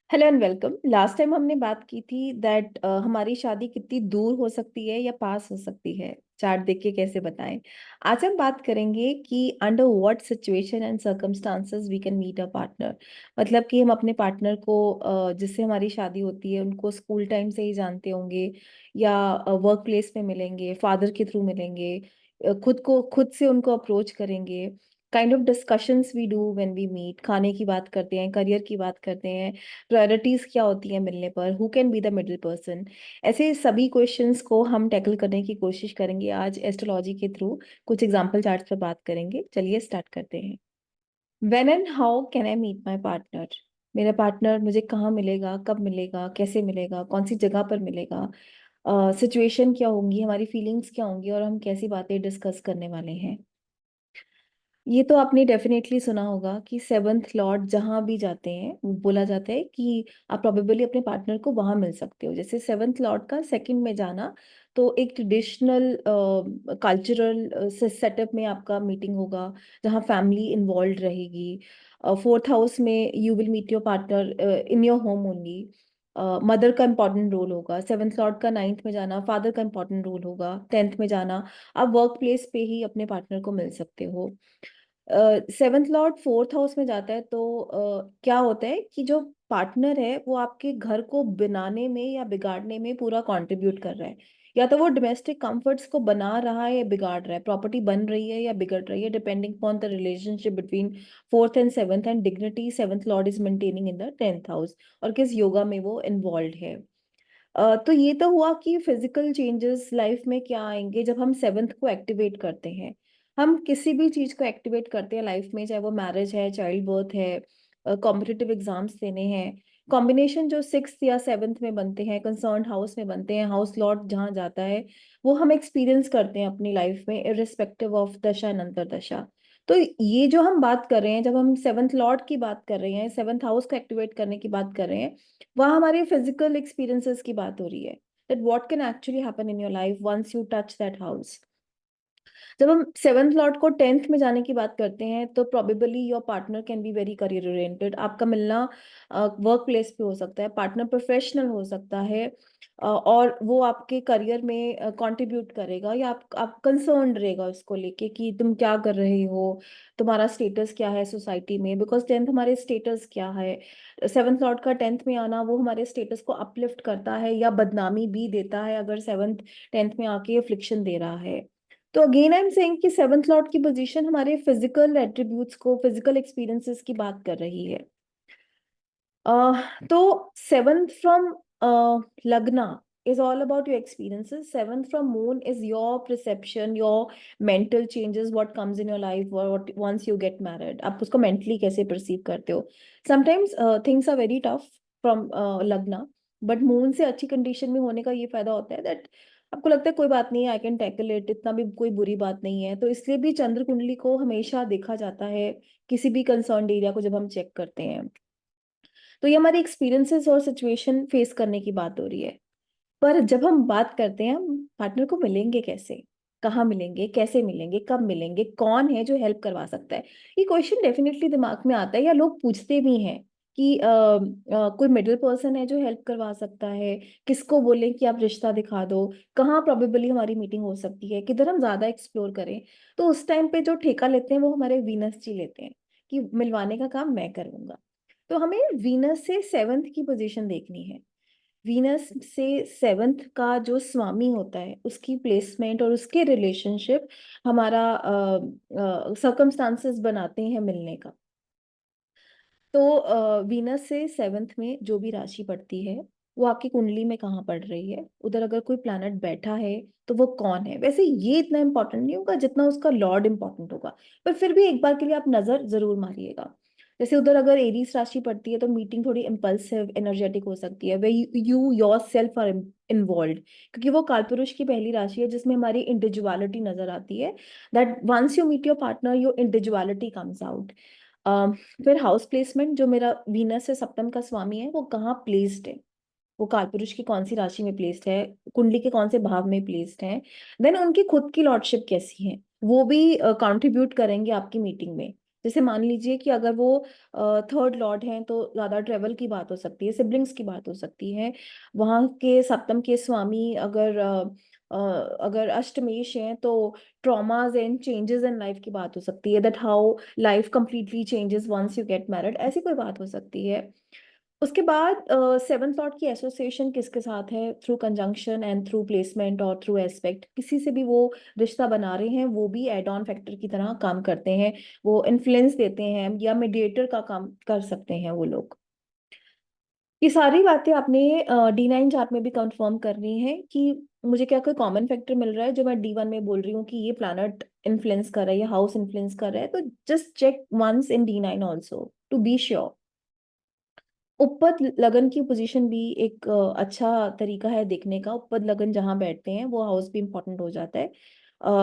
Hello and welcome. Last time हमने बात की थी दैट हमारी शादी कितनी दूर हो सकती है या पास हो सकती है, चार्ट देख के कैसे बताएं। आज हम बात करेंगे कि under what situation and circumstances we can meet a partner. मतलब कि हम अपने पार्टनर को जिससे हमारी शादी होती है उनको स्कूल टाइम से ही जानते होंगे या वर्क प्लेस में मिलेंगे, फादर के थ्रू मिलेंगे, खुद से उनको अप्रोच करेंगे। Kind of discussions we do when we meet, खाने की बात करते हैं, करियर की बात करते हैं, प्रायोरिटीज क्या होती है मिलने पर, who can be the middle person. ऐसे सभी क्वेश्चंस को हम टैकल करने की कोशिश करेंगे आज एस्ट्रोलॉजी के थ्रू। कुछ एग्जांपल चार्ट्स पर बात करेंगे। चलिए स्टार्ट करते हैं। When and how can I meet my partner. मेरा पार्टनर मुझे कहाँ मिलेगा, कब मिलेगा, कैसे मिलेगा, कौन सी जगह पर मिलेगा, सिचुएशन क्या होंगी, हमारी फीलिंग्स क्या होंगी और हम कैसी बातें डिस्कस करने वाले हैं। ये तो आपने डेफिनेटली सुना होगा कि सेवंथ लॉर्ड जहां भी जाते हैं वो बोला जाता है कि आप प्रोबेबली अपने पार्टनर को वहां मिल सकते हो। जैसे सेवंथ लॉर्ड का सेकंड में जाना, तो एक ट्रेडिशनल कल्चरल सेटअप में आपका मीटिंग होगा जहां फैमिली इन्वॉल्व रहेगी। फोर्थ हाउस में you will meet your partner in your home only. Mother का इंपॉर्टेंट रोल होगा। सेवंथ लॉर्ड का नाइन्थ में जाना, फादर का इंपॉर्टेंट रोल होगा। टेंथ में जाना, आप वर्क प्लेस पे ही अपने पार्टनर को मिल सकते हो। सेवंथ लॉर्ड फोर्थ हाउस में जाता है तो क्या होता है कि जो पार्टनर है वो आपके घर को बनाने में या बिगाड़ने में पूरा कंट्रीब्यूट कर रहा है। या तो वो डोमेस्टिक कंफर्ट्स को बना रहा है या बिगाड़ रहा है, प्रॉपर्टी बन रही है या बिगड़ रही है, depending upon the relationship between fourth and seventh and dignity seventh Lord is maintaining in the tenth house, और किस योगा में वो इन्वॉल्व है। तो ये तो हुआ कि फिजिकल चेंजेस लाइफ में क्या आएंगे जब हम सेवंथ को एक्टिवेट करते हैं। हम किसी भी चीज को एक्टिवेट करते हैं लाइफ में, चाहे वो मैरिज है, चाइल्ड बर्थ है, कॉम्पिटिटिव एग्जाम्स देने हैं। कॉम्बिनेशन जो सिक्स या सेवंथ में बनते हैं, कंसर्न हाउस में बनते हैं, हाउस लॉर्ड जहाँ जाता है वो हम एक्सपीरियंस करते हैं अपनी लाइफ में इरिस्पेक्टिव ऑफ दशा एंड अंतरदशा। तो ये जो हम बात कर रहे हैं, जब हम सेवंथ लॉर्ड की बात कर रहे हैं, सेवंथ हाउस को एक्टिवेट करने की बात कर रहे हैं, वहाँ हमारे फिजिकल एक्सपीरियंसेस की बात हो रही है। That what can actually happen in your life once you touch that house. जब हम सेवंथ लॉर्ड को टेंथ में जाने की बात करते हैं तो probably your partner can be very career oriented. आपका मिलना वर्क प्लेस पे हो सकता है, पार्टनर प्रोफेशनल हो सकता है, और वो आपके करियर में कंट्रीब्यूट करेगा या आप कंसर्न रहेगा उसको लेके कि तुम क्या कर रहे हो, तुम्हारा स्टेटस क्या है सोसाइटी में, बिकॉज टेंथ हमारे स्टेटस क्या है। सेवंथ लॉर्ड का टेंथ में आना वो हमारे स्टेटस को अपलिफ्ट करता है या बदनामी भी देता है अगर सेवंथ टेंथ में आके अफ्लिक्शन दे रहा है। तो अगेन आई एम सेइंग कि सेवंथ लॉर्ड की पोजीशन हमारे फिजिकल एट्रीब्यूट्स को, फिजिकल एक्सपीरियंसेस की बात कर रही है। तो सेवंथ फ्रॉम लग्ना is all about your experiences. Seventh from moon is your perception, your mental changes, what comes in your life, what once you get married, आप उसको mentally कैसे perceive करते हो। Sometimes things are very tough from लग्ना, but moon से अच्छी condition में होने का ये फायदा होता है that आपको लगता है कोई बात नहीं है, आई कैन टैकल इट, इतना भी कोई बुरी बात नहीं है। तो इसलिए भी चंद्र कुंडली को हमेशा देखा जाता है किसी भी कंसर्न एरिया को जब हम चेक करते हैं। तो ये हमारे एक्सपीरियंसेस और सिचुएशन फेस करने की बात हो रही है। पर जब हम बात करते हैं हम पार्टनर को मिलेंगे कैसे, कहाँ मिलेंगे, कैसे मिलेंगे, कब मिलेंगे, कौन है जो हेल्प करवा सकता है, ये क्वेश्चन डेफिनेटली दिमाग में आता है या लोग पूछते भी हैं कि कोई मिडिल पर्सन है जो हेल्प करवा सकता है, किसको बोलें कि आप रिश्ता दिखा दो, कहाँ प्रोबेबली हमारी मीटिंग हो सकती है, किधर हम ज्यादा एक्सप्लोर करें। तो उस टाइम पे जो ठेका लेते हैं वो हमारे वीनस जी लेते हैं कि मिलवाने का काम मैं करूंगा। तो हमें वीनस से सेवंथ की पोजीशन देखनी है। वीनस से सेवंथ का जो स्वामी होता है उसकी प्लेसमेंट और उसके रिलेशनशिप हमारा सर्कमस्टांसेस बनाते हैं मिलने का। तो वीनस से सेवंथ में जो भी राशि पड़ती है वो आपकी कुंडली में कहाँ पड़ रही है, उधर अगर कोई प्लैनेट बैठा है तो वो कौन है। वैसे ये इतना इंपॉर्टेंट नहीं होगा जितना उसका लॉर्ड इंपॉर्टेंट होगा, पर फिर भी एक बार के लिए आप नजर जरूर मारिएगा। जैसे उधर अगर एरीज राशि पड़ती है तो मीटिंग थोड़ी इम्पल्सिव एनर्जेटिक हो सकती है, way you yourself are involve, क्योंकि वो कालपुरुष की पहली राशि है जिसमें हमारी इंडिविजुअलिटी नजर आती है। That once you meet your partner your individuality comes out. फिर हाउस प्लेसमेंट, जो मेरा वीनस है सप्तम का स्वामी है वो कहाँ प्लेस्ड है, वो कालपुरुष की कौन सी राशि में प्लेस्ड है, कुंडली के कौन से भाव में प्लेस्ड है। देन उनकी खुद की लॉर्डशिप कैसी है, वो भी कंट्रीब्यूट करेंगे आपकी मीटिंग में। जैसे मान लीजिए कि अगर वो थर्ड लॉर्ड हैं तो ज्यादा ट्रेवल की बात हो सकती है, सिबलिंग्स की बात हो सकती है। वहां के सप्तम के स्वामी अगर अगर अष्टमेश हैं तो traumas and changes in life की बात हो सकती है, that how life completely changes once you get married, ऐसी कोई बात हो सकती है। उसके बाद सेवंथ लॉर्ड की एसोसिएशन किसके साथ है, through conjunction and through placement और थ्रू एस्पेक्ट, किसी से भी वो रिश्ता बना रहे हैं, वो भी एड ऑन फैक्टर की तरह काम करते हैं, वो इन्फ्लुएंस देते हैं या मीडिएटर का काम कर सकते हैं वो लोग। ये सारी बातें आपने D9 चार्ट में भी कंफर्म करनी है कि मुझे क्या कोई कॉमन फैक्टर मिल रहा है जो मैं D1 में बोल रही हूँ कि ये प्लैनेट इन्फ्लुएंस कर रहा है या हाउस इन्फ्लुएंस कर रहा है, तो just check once in D9 also to be sure. उपपद लगन की पोजीशन भी एक अच्छा तरीका है देखने का। उपपद लगन जहाँ बैठते हैं वो हाउस भी इम्पोर्टेंट हो जाता है।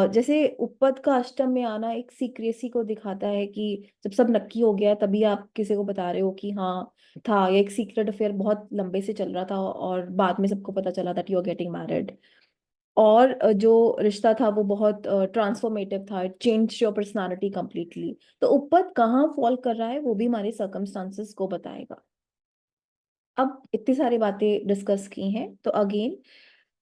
जैसे उपपद का अष्टम में आना एक सीक्रेसी को दिखाता है कि जब सब नक्की हो गया तभी आप किसी को बता रहे हो कि हाँ था, या एक सीक्रेट अफेयर बहुत लंबे से चल रहा था और बाद में सबको पता चला that you are getting married. और जो रिश्ता था वो बहुत ट्रांसफॉर्मेटिव था, it change your personality completely. तो उपपद कहाँ फॉल कर रहा है वो भी हमारे सर्कमस्टांसेस को बताएगा। अब इतनी सारी बातें डिस्कस की हैं तो अगेन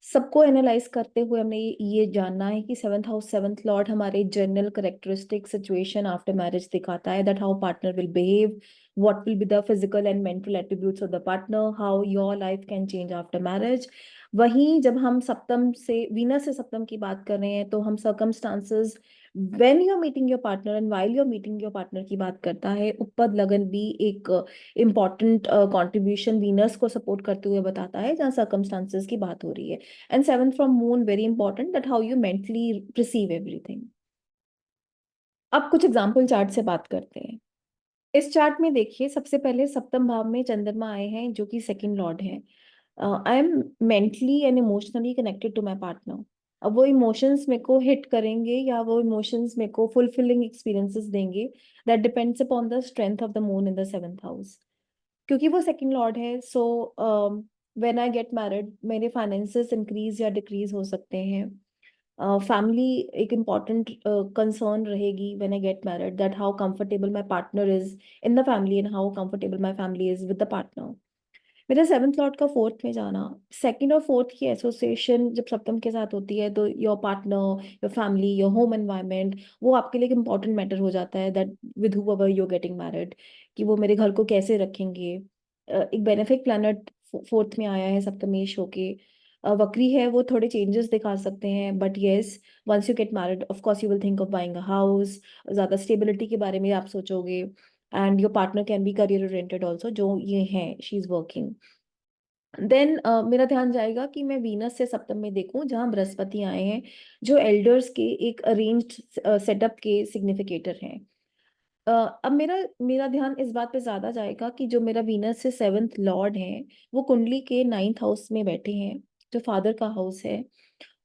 सबको एनालाइज करते हुए हमने ये जानना है कि सेवंथ हाउस सेवंथ लॉर्ड हमारे general characteristic situation after marriage दिखाता है, that how partner will behave, what will be the physical and mental attributes of the partner, how your life can change after marriage. वहीं जब हम सप्तम से Venus से सप्तम की बात कर रहे हैं तो हम circumstances when you are meeting your partner and while you are meeting your partner की बात करता है। उपपद लगन भी एक इम्पॉर्टेंट कंट्रीब्यूशन वीनस को सपोर्ट करते हुए बताता है जहाँ सर्कमस्टांसेस की बात हो रही है। And seventh from moon very important, that how you mentally receive everything. अब कुछ एग्जाम्पल चार्ट से बात करते हैं। इस चार्ट में देखिए सबसे पहले सप्तम भाव में चंद्रमा आए हैं जो कि सेकंड लॉर्ड हैं। I am mentally and emotionally connected to my partner. अब वो इमोशंस मेरे को हिट करेंगे या वो इमोशंस मेरे को फुलफिलिंग एक्सपीरियंसेस देंगे, that depends upon the strength of the moon in the seventh house. क्योंकि वो सेकंड लॉर्ड है so when I get married मेरे फाइनेंसेस इंक्रीज या डिक्रीज हो सकते हैं। फैमिली एक इम्पॉर्टेंट कंसर्न रहेगी when I get married, that how comfortable my partner is in the family and how comfortable my family is with the partner. मेरा seventh lord का fourth में जाना, सेकंड और फोर्थ की एसोसिएशन जब सप्तम के साथ होती है तो your partner, your family, your home environment, वो आपके लिए एक इम्पॉर्टेंट मैटर हो जाता है, that with however you getting married, कि वो मेरे घर को कैसे रखेंगे। एक बेनिफिक प्लैनेट फोर्थ में आया है सप्तमेश होके। वक्री है, वो थोड़े चेंजेस दिखा सकते हैं, but yes once you get married of course you will think of buying a house, ज्यादा स्टेबिलिटी के बारे में आप सोचोगे। And your partner can be career oriented also, जो ये है शी इज वर्किंग। देन मेरा ध्यान जाएगा कि मैं वीनस से सप्तम में देखूं जहां बृहस्पति आए हैं जो एल्डर्स के एक अरेंज्ड सेटअप के सिग्निफिकेटर हैं। अब मेरा मेरा ध्यान इस बात पे ज्यादा जाएगा कि जो मेरा वीनस से सेवंथ लॉर्ड है वो कुंडली के नाइन्थ हाउस में बैठे हैं, जो फादर का हाउस है,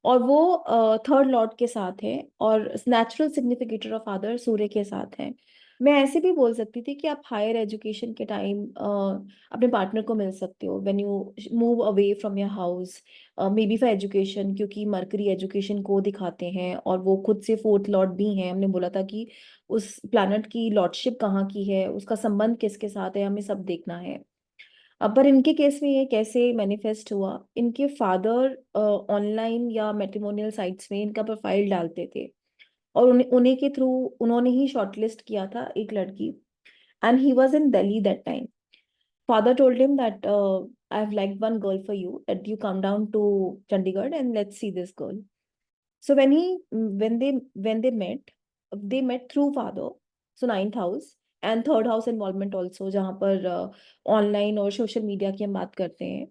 और वो थर्ड लॉर्ड के साथ है, और नेचुरल सिग्निफिकेटर ऑफ फादर सूर्य के साथ है। मैं ऐसे भी बोल सकती थी कि आप हायर एजुकेशन के टाइम अपने पार्टनर को मिल सकते हो when you move away from your house, may be for education, क्योंकि मरकरी एजुकेशन को दिखाते हैं और वो खुद से फोर्थ लॉर्ड भी हैं। हमने बोला था कि उस प्लैनेट की लॉर्डशिप कहाँ की है, उसका संबंध किसके साथ है, हमें सब देखना है। अब पर इनके केस में ये कैसे मैनिफेस्ट हुआ, इनके फादर ऑनलाइन या मैट्रिमोनियल साइट्स में इनका प्रोफाइल डालते थे और उन्हें उन्हीं के थ्रू उन्होंने ही शॉर्टलिस्ट किया था एक लड़की, and he was in Delhi that time. Father told him that I've liked one girl for you, that you come down to Chandigarh and let's see this girl. So when they met through father, so ninth house and third house involvement also, जहाँ पर online और social media की हम बात करते हैं।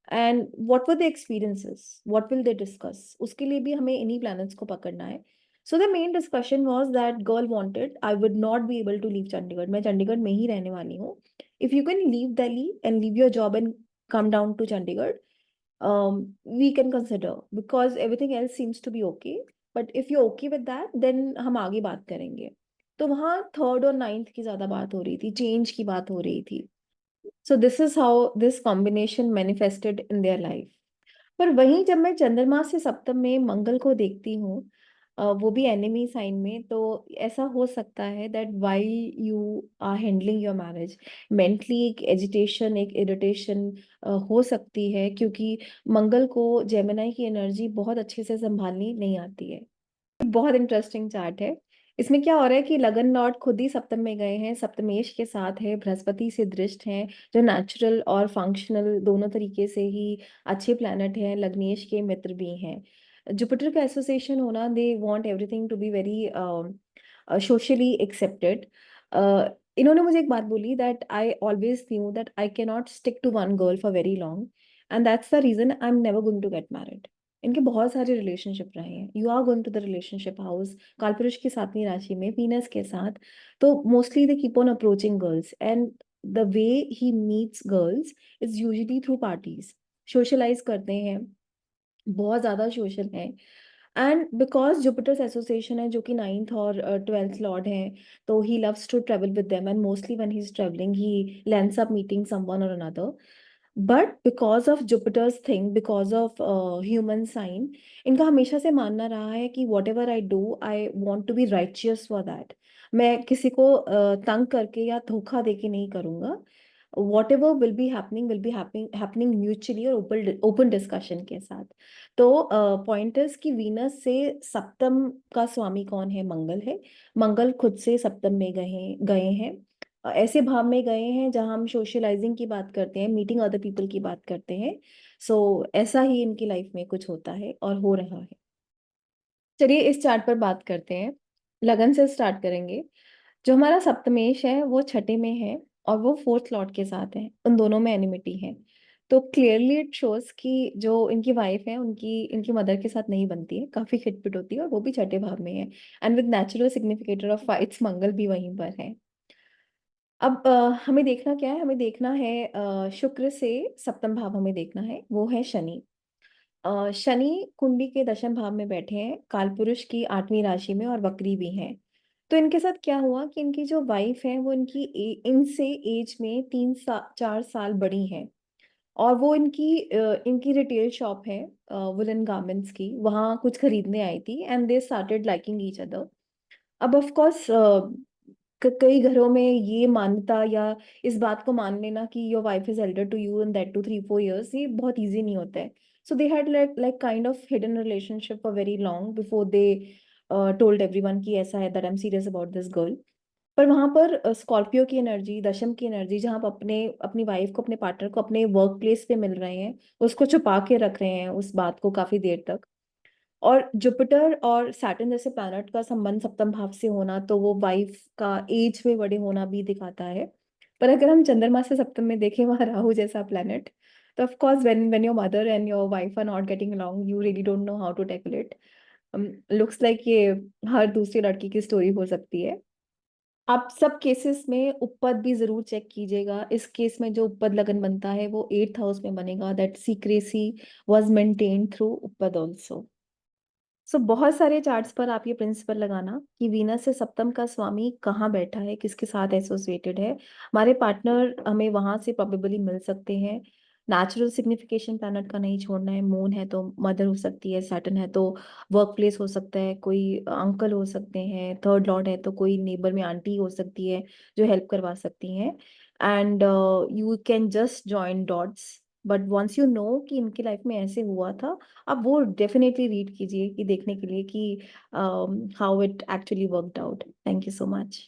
And what were the experiences, what will they discuss, उसके लिए भी हमें इन्हीं प्लैनेट्स को पकड़ना है। So the main discussion was that girl wanted I would not be able to leave Chandigarh, मैं चंडीगढ़ में ही रहने वाली हूँ। If you can leave Delhi and leave your job and come down to Chandigarh, we can consider because everything else seems to be okay, but if you're okay with that then हम आगे बात करेंगे। तो वहाँ थर्ड और नाइन्थ की ज्यादा बात हो रही थी, चेंज की बात हो रही थी। So this is how this combination manifested in their life. पर वहीं जब मैं चंद्रमा से सप्तम में मंगल को देखती हूँ, वो भी एनिमी साइन में, तो ऐसा हो सकता है that while you are handling your marriage, mentally एक एजिटेशन, एक इरिटेशन हो सकती है, क्योंकि मंगल को जेमिनाई की एनर्जी बहुत अच्छे से संभालनी नहीं आती है। बहुत इंटरेस्टिंग चार्ट है। इसमें क्या हो रहा है कि लगन लॉर्ड खुद ही सप्तम में गए हैं, सप्तमेश के साथ है, बृहस्पति से दृष्ट हैं, जो नेचुरल और फंक्शनल दोनों तरीके से ही अच्छे प्लैनेट हैं, लग्नेश के मित्र भी हैं। जुपिटर का एसोसिएशन होना, they want everything to be very socially accepted. इन्होंने मुझे एक बात बोली that I always knew that I can not stick to one girl for very long, and that's the reason I am never going to get married. इनके बहुत सारे relationship रहे हैं। You are going to the relationship house, कालपुरुष की 7वीं राशि में वीनस के साथ, तो mostly they keep on approaching girls, and the way he meets girls is usually through parties, socialize करते हैं, बहुत ज्यादा सोशल है। एंड बिकॉज जुपिटर्स एसोसिएशन है, जो कि 9th और 12th लॉर्ड है, तो he loves to travel with them, and mostly when he is travelling he lands up meeting someone or another. But because of Jupiter's thing, because of human sign, इनका हमेशा से मानना रहा है कि whatever I do I want to be righteous for that. मैं किसी को तंग करके या धोखा देके नहीं करूंगा। What ever will be happening mutually और ओपन डिस्कशन के साथ। तो पॉइंट इज कि वीनस से सप्तम का स्वामी कौन है? मंगल है। मंगल खुद से सप्तम में गए गए हैं, ऐसे भाव में गए हैं जहां हम सोशलाइजिंग की बात करते हैं, मीटिंग अदर पीपल की बात करते हैं। सो ऐसा ही इनकी लाइफ में कुछ होता है और हो रहा है। चलिए इस चार्ट पर बात करते हैं। लगन से स्टार्ट करेंगे। जो हमारा सप्तमेश है वो छठे में है, और वो 4th लॉर्ड के साथ है, उन दोनों में एनिमिटी है। तो क्लियरली इट शोज कि जो इनकी वाइफ है उनकी इनकी मदर के साथ नहीं बनती है, काफी खिटपिट होती है, और वो भी छठे भाव में है। And with natural significator of fights, Mangal भी वहीं पर है। अब हमें देखना क्या है? हमें देखना है शुक्र से सप्तम भाव हमें देखना है, वो है शनि। शनि कुंडली के दशम भाव में बैठे हैं, कालपुरुष की 8वीं राशि में, और वक्री भी हैं। तो इनके साथ क्या हुआ कि इनकी जो वाइफ है वो इनसे एज में 4 साल बड़ी है, और वो इनकी रिटेल शॉप है वुलन गारमेंट्स की, वहाँ कुछ खरीदने आई थी, and they started liking each other. अब ऑफ कोर्स कई घरों में ये मान्यता या इस बात को मान लेना कि your wife is elder to you and that too 3-4 years, ये बहुत इजी नहीं होता है। So they had like kind of hidden relationship for very long before they told everyone कि ऐसा है, that I am serious about this girl. पर वहां पर स्कॉर्पियो की एनर्जी, दशम की एनर्जी, जहां आप अपनी वाइफ को, अपने पार्टनर को अपने वर्क प्लेस पे मिल रहे हैं, उसको छुपा के रख रहे हैं उस बात को काफी देर तक। और जुपिटर और सैटर्न जैसे प्लैनेट का संबंध सप्तम भाव से होना, तो वो वाइफ का एज में बड़े होना भी दिखाता है। पर अगर हम चंद्रमा से सप्तम में देखें, वहां राहु जैसा प्लैनेट, तो of course when your mother and your wife are not getting along, you really don't know how to tackle it. Looks like ये हर दूसरी लड़की की स्टोरी हो सकती है। आप सब केसेस में उपपद भी जरूर चेक कीजिएगा। इस केस में जो उपपद लगन बनता है वो 8th हाउस में बनेगा, that secrecy was maintained through उपपद ऑल्सो। सो बहुत सारे चार्ट्स पर आप ये प्रिंसिपल लगाना कि वीनस से सप्तम का स्वामी कहाँ बैठा है, किसके साथ एसोसिएटेड है। हमारे पार्टनर हमें वहां से प्रोबेबली मिल सकते हैं। नेचुरल सिग्निफिकेशन प्लैनेट का नहीं छोड़ना है। मून है तो मदर हो सकती है, सैटर्न है तो वर्क प्लेस हो सकता है, कोई अंकल हो सकते हैं, 3rd लॉर्ड है तो कोई नेबर में आंटी हो सकती है जो हेल्प करवा सकती हैं। And you can just join dots, but once you know कि इनकी लाइफ में ऐसे हुआ था, आप वो डेफिनेटली रीड कीजिए कि देखने के लिए कि how it actually worked out. Thank you so much.